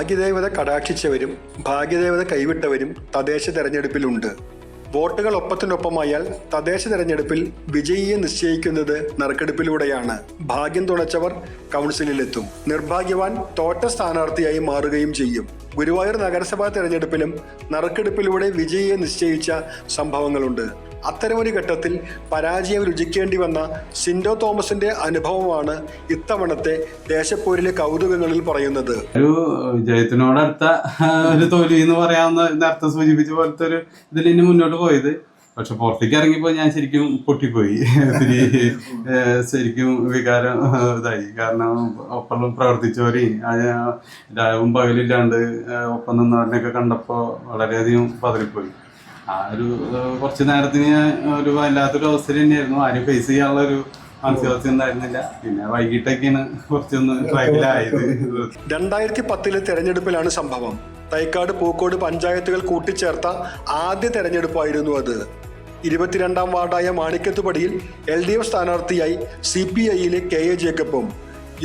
ഭാഗ്യദേവത കടാക്ഷിച്ചവരും ഭാഗ്യദേവത കൈവിട്ടവരും തദ്ദേശ തെരഞ്ഞെടുപ്പിലുണ്ട്. വോട്ടുകൾ ഒപ്പത്തിനൊപ്പമായാൽ തദ്ദേശ തെരഞ്ഞെടുപ്പിൽ വിജയിയെ നിശ്ചയിക്കുന്നത് നറുക്കെടുപ്പിലൂടെയാണ്. ഭാഗ്യം തുണച്ചവർ കൗൺസിലിലെത്തും. നിർഭാഗ്യവാൻ തോറ്റ സ്ഥാനാർത്ഥിയായി മാറുകയും ചെയ്യും. ഗുരുവായൂർ നഗരസഭാ തെരഞ്ഞെടുപ്പിലും നറുക്കെടുപ്പിലൂടെ വിജയിയെ നിശ്ചയിച്ച സംഭവങ്ങളുണ്ട്. അത്തരമൊരു ഘട്ടത്തിൽ പരാജയം രുചിക്കേണ്ടി വന്ന സിൻഡോ തോമസിന്റെ അനുഭവമാണ് ഇത്തവണത്തെ ദേശപ്പോരിലെ കൗതുകങ്ങളിൽ പറയുന്നത്. ഒരു വിജയത്തിനോടടുത്ത ഒരു തോൽവി എന്ന് പറയാവുന്ന നേരത്തെ സൂചിപ്പിച്ച പോലത്തെ ഒരു ഇതിൽ ഇനി മുന്നോട്ട് പോയത്. പക്ഷെ പുറത്തേക്ക് ഇറങ്ങിയപ്പോ ഞാൻ ശരിക്കും പൊട്ടിപ്പോയി. ശരിക്കും വികാരം ഇതായി. കാരണം ഒപ്പം പ്രവർത്തിച്ചവരെയും രാവും പകലില്ലാണ്ട് ഒപ്പം നിന്നവരിനെയൊക്കെ കണ്ടപ്പോ വളരെയധികം പതറിപ്പോയി. ആ ഒരു കുറച്ച് നേരത്തിന് ഒരു വല്ലാത്തൊരു അവസ്ഥ തന്നെയായിരുന്നു. ആരും ഫേസ് ചെയ്യാനുള്ള ഒരു മാനസികാവസ്ഥ ഉണ്ടായിരുന്നില്ല. പിന്നെ വൈകിട്ടൊക്കെയാണ് കുറച്ചൊന്ന് ട്രാക്കിലായത്. 2010 തെരഞ്ഞെടുപ്പിലാണ് സംഭവം. തൈക്കാട് പൂക്കോട് പഞ്ചായത്തുകൾ കൂട്ടിച്ചേർത്ത ആദ്യ തെരഞ്ഞെടുപ്പായിരുന്നു അത്. 22ാം വാർഡായ മാണിക്കത്തുപടിയിൽ LDF സ്ഥാനാർത്ഥിയായി CPIയിലെ KA ജേക്കബും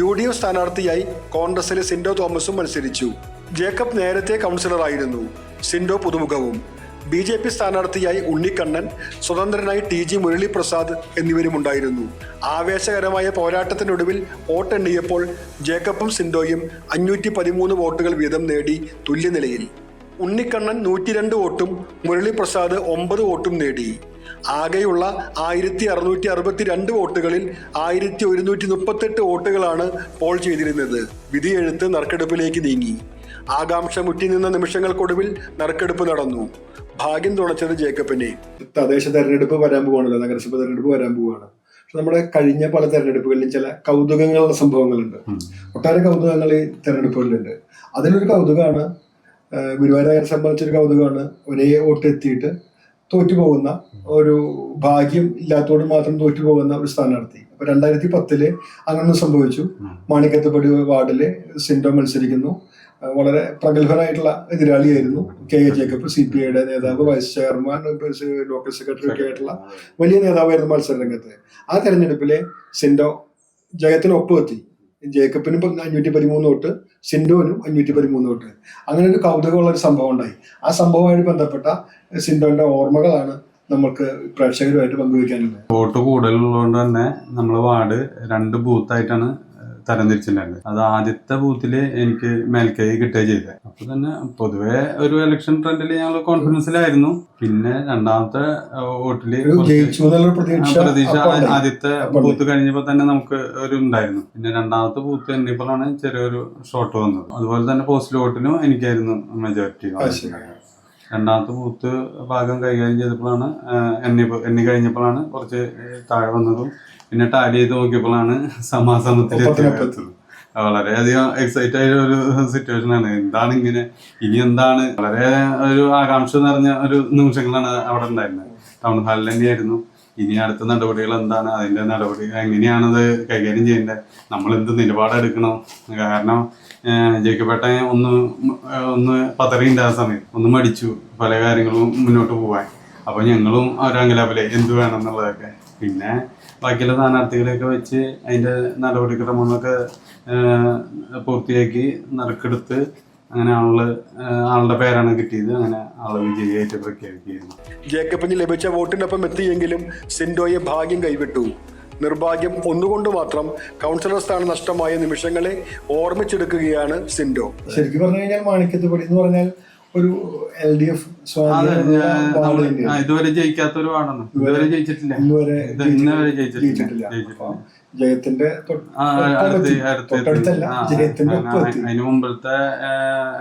UDF സ്ഥാനാർത്ഥിയായി കോൺഗ്രസിലെ സിൻഡോ തോമസും മത്സരിച്ചു. ജേക്കബ് നേരത്തെ കൗൺസിലറായിരുന്നു. സിൻഡോ പുതുമുഖവും. BJP സ്ഥാനാർത്ഥിയായി ഉണ്ണിക്കണ്ണൻ, സ്വതന്ത്രനായി TG മുരളീപ്രസാദ് എന്നിവരുമുണ്ടായിരുന്നു. ആവേശകരമായ പോരാട്ടത്തിനൊടുവിൽ വോട്ടെണ്ണിയപ്പോൾ ജേക്കബും സിൻഡോയും 513 വോട്ടുകൾ വീതം നേടി തുല്യനിലയിൽ. ഉണ്ണിക്കണ്ണൻ 102 വോട്ടും മുരളീപ്രസാദ് 9 വോട്ടും നേടി. ആകെയുള്ള 1662 വോട്ടുകളിൽ 1138 വോട്ടുകളാണ് പോൾ ചെയ്തിരുന്നത്. വിധിയെഴുത്ത് നറുക്കെടുപ്പിലേക്ക് നീങ്ങി. ആകാംക്ഷ മുറ്റിനിന്ന നിമിഷങ്ങൾക്കൊടുവിൽ നറുക്കെടുപ്പ് നടന്നു. ഭാഗ്യം തുണച്ചത് ജേക്കബിനെ. തദ്ദേശ തെരഞ്ഞെടുപ്പ് വരാൻ പോവാണല്ലോ, നഗരസഭ തെരഞ്ഞെടുപ്പ് വരാൻ പോവാണ്. പക്ഷെ നമ്മുടെ കഴിഞ്ഞ പല തെരഞ്ഞെടുപ്പുകളിലും ചില കൗതുകങ്ങളുള്ള സംഭവങ്ങളുണ്ട്. ഒട്ടേറെ കൗതുകങ്ങൾ ഈ തെരഞ്ഞെടുപ്പുകളിലുണ്ട്. അതിലൊരു കൗതുകമാണ്, ഗുരുവായൂർ നഗരം സംബന്ധിച്ചൊരു കൗതുകമാണ്, ഒരേ വോട്ട് എത്തിയിട്ട് തോറ്റുപോകുന്ന ഒരു ഭാഗ്യം ഇല്ലാത്തോട് മാത്രം തോറ്റുപോകുന്ന ഒരു സ്ഥാനാർത്ഥി. അപ്പൊ 2010 അങ്ങനെ സംഭവിച്ചു. മാണിക്കത്തുപടി വാർഡില് സിൻഡോ മത്സരിക്കുന്നു. വളരെ പ്രഗത്ഭനായിട്ടുള്ള എതിരാളിയായിരുന്നു KA ജേക്കബ്. CPIയുടെ നേതാവ്, വൈസ് ചെയർമാൻ, ലോക്കൽ സെക്രട്ടറി ഒക്കെ ആയിട്ടുള്ള വലിയ നേതാവായിരുന്നു മത്സര രംഗത്ത്. ആ തെരഞ്ഞെടുപ്പിലെ സിൻഡോ ജയത്തിന് ഒപ്പുവെത്തി. ജേക്കബിനും 513 വോട്ട്, സിൻഡോനും 513 വോട്ട്. അങ്ങനെ ഒരു കൗതുകമുള്ള ഒരു സംഭവം ഉണ്ടായി. ആ സംഭവമായിട്ട് ബന്ധപ്പെട്ട സിൻഡോന്റെ ഓർമ്മകളാണ് നമ്മൾക്ക് പ്രേക്ഷകരുമായിട്ട് പങ്കുവയ്ക്കാനുള്ളത്. വോട്ട് കൂടുതലുള്ളതുകൊണ്ട് തന്നെ നമ്മളെ വാർഡ് 2 ബൂത്തായിട്ടാണ് തരംതിരിച്ചിട്ടുണ്ടായിരുന്നത്. അത് ആദ്യത്തെ ബൂത്തില് എനിക്ക് മേൽക്കൈ കിട്ടുക ചെയ്തത്. അപ്പൊ തന്നെ പൊതുവെ ഒരു ഇലക്ഷൻ ട്രെൻഡിൽ ഞങ്ങൾ കോൺഫിഡൻസിലായിരുന്നു. പിന്നെ രണ്ടാമത്തെ വോട്ടില് പ്രതീക്ഷ ആദ്യത്തെ ബൂത്ത് കഴിഞ്ഞപ്പോ തന്നെ നമുക്ക് ഒരു ഉണ്ടായിരുന്നു. പിന്നെ രണ്ടാമത്തെ ബൂത്ത് എണ്ണിയപ്പോഴാണ് ചെറിയൊരു ഷോട്ട് വന്നത്. അതുപോലെ തന്നെ പോസ്റ്റൽ വോട്ടിനും എനിക്കായിരുന്നു മെജോറിറ്റി. രണ്ടാമത്തെ ബൂത്ത് ഭാഗം കൈകാര്യം ചെയ്തപ്പോഴാണ് എണ്ണി കഴിഞ്ഞപ്പോഴാണ് കുറച്ച് താഴെ വന്നതും. പിന്നെ ടാലി ചെയ്ത് നോക്കിയപ്പോഴാണ് സമാസമത്തിൽ എത്തിയത്. വളരെയധികം എക്സൈറ്റ് ആയ ഒരു സിറ്റുവേഷൻ ആണ്. എന്താണ് ഇങ്ങനെ, ഇനി എന്താണ്, വളരെ ഒരു ആകാംക്ഷ നിറഞ്ഞ ഒരു നിമിഷങ്ങളാണ് അവിടെ ഉണ്ടായിരുന്നത്. ടൗൺ ഹാളിൽ തന്നെയായിരുന്നു. ഇനി അടുത്ത നടപടികൾ എന്താണ്, അതിന്റെ നടപടി എങ്ങനെയാണത് കൈകാര്യം ചെയ്യേണ്ടത്, നമ്മൾ എന്ത് നിലപാടെടുക്കണം. കാരണം ജയിക്കപ്പെട്ട ഒന്ന് പതറിയുണ്ട്. ആ സമയം ഒന്ന് മടിച്ചു പല കാര്യങ്ങളും മുന്നോട്ട് പോവാൻ. അപ്പൊ ഞങ്ങളും ഒരങ്കലാപ്പിലെ എന്ത് വേണം എന്നുള്ളതൊക്കെ. പിന്നെ ബാക്കിയുള്ള സ്ഥാനാർത്ഥികളെയൊക്കെ വെച്ച് അതിന്റെ നടപടിക്രമങ്ങളൊക്കെ പൂർത്തിയാക്കി നറുക്കെടുത്ത് അങ്ങനെ ആളുടെ പേരാണ് കിട്ടിയത്. അങ്ങനെ ആളെ വിജയിയായിട്ട് പ്രഖ്യാപിക്കുകയായിരുന്നു. ജേക്കബിന് ലഭിച്ച വോട്ടിനൊപ്പം എത്തിയെങ്കിലും സിൻഡോയെ ഭാഗ്യം കൈവിട്ടു. നിർഭാഗ്യം ഒന്നുകൊണ്ട് മാത്രം കൗൺസിലർ സ്ഥാനം നഷ്ടമായ നിമിഷങ്ങളെ ഓർമ്മിച്ചെടുക്കുകയാണ് സിൻഡോ. ശരിക്കും പറഞ്ഞു കഴിഞ്ഞാൽ മാണിക്കത്തുപടി എന്ന് പറഞ്ഞാൽ ഒരു LDF ഇതുവരെ ജയിക്കാത്ത ഒരു വാർഡാണ്. ഇതുവരെ ജയിച്ചിട്ടില്ല. ജയത്തിന്റെ അതിന് മുമ്പത്തെ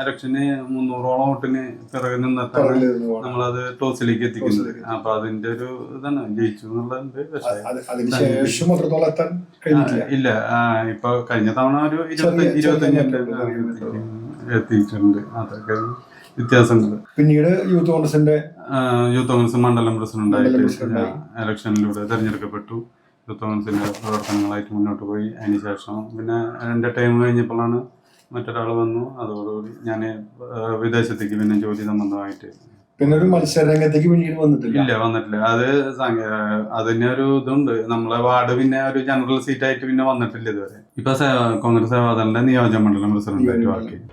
ഇലക്ഷന് 300ഓളം വോട്ടിന് പിറകെ നിന്നിട്ടാണ് നമ്മളത് ടോസിലേക്ക് എത്തിക്കുന്നത്. അപ്പൊ അതിന്റെ ഒരു ഇതാണ് ജയിച്ചു എന്നുള്ളത്. ഇല്ല, ഇപ്പൊ കഴിഞ്ഞ തവണ ഒരു 25 എത്തിയിട്ടുണ്ട്. അതൊക്കെ വ്യത്യാസമുണ്ട്. പിന്നീട് യൂത്ത് കോൺഗ്രസ് മണ്ഡലം പ്രസിഡന്റായിട്ട് ഇലക്ഷനിലൂടെ തെരഞ്ഞെടുക്കപ്പെട്ടു. യൂത്ത് കോൺഗ്രസിന്റെ പ്രവർത്തനങ്ങളായിട്ട് മുന്നോട്ട് പോയി. അതിനുശേഷം പിന്നെ എൻ്റെ ടൈം കഴിഞ്ഞപ്പോഴാണ് മറ്റൊരാൾ വന്നു. അതോടുകൂടി ഞാൻ വിദേശത്തേക്ക് പിന്നെ ജോലി സംബന്ധമായിട്ട് പിന്നെ ഒരു മത്സര രംഗത്തേക്ക് പിന്നീട് വന്നിട്ടില്ല. അത് അതിന് ഒരു ഇതുണ്ട്. നമ്മളെ വാർഡ് പിന്നെ ഒരു ജനറൽ സീറ്റായിട്ട് പിന്നെ വന്നിട്ടില്ല ഇതുവരെ. ഇപ്പൊ കോൺഗ്രസ് സേവാദളിന്റെ നിയോജക മണ്ഡലം പ്രസിഡന്റായിട്ട് വർക്ക് ചെയ്യും.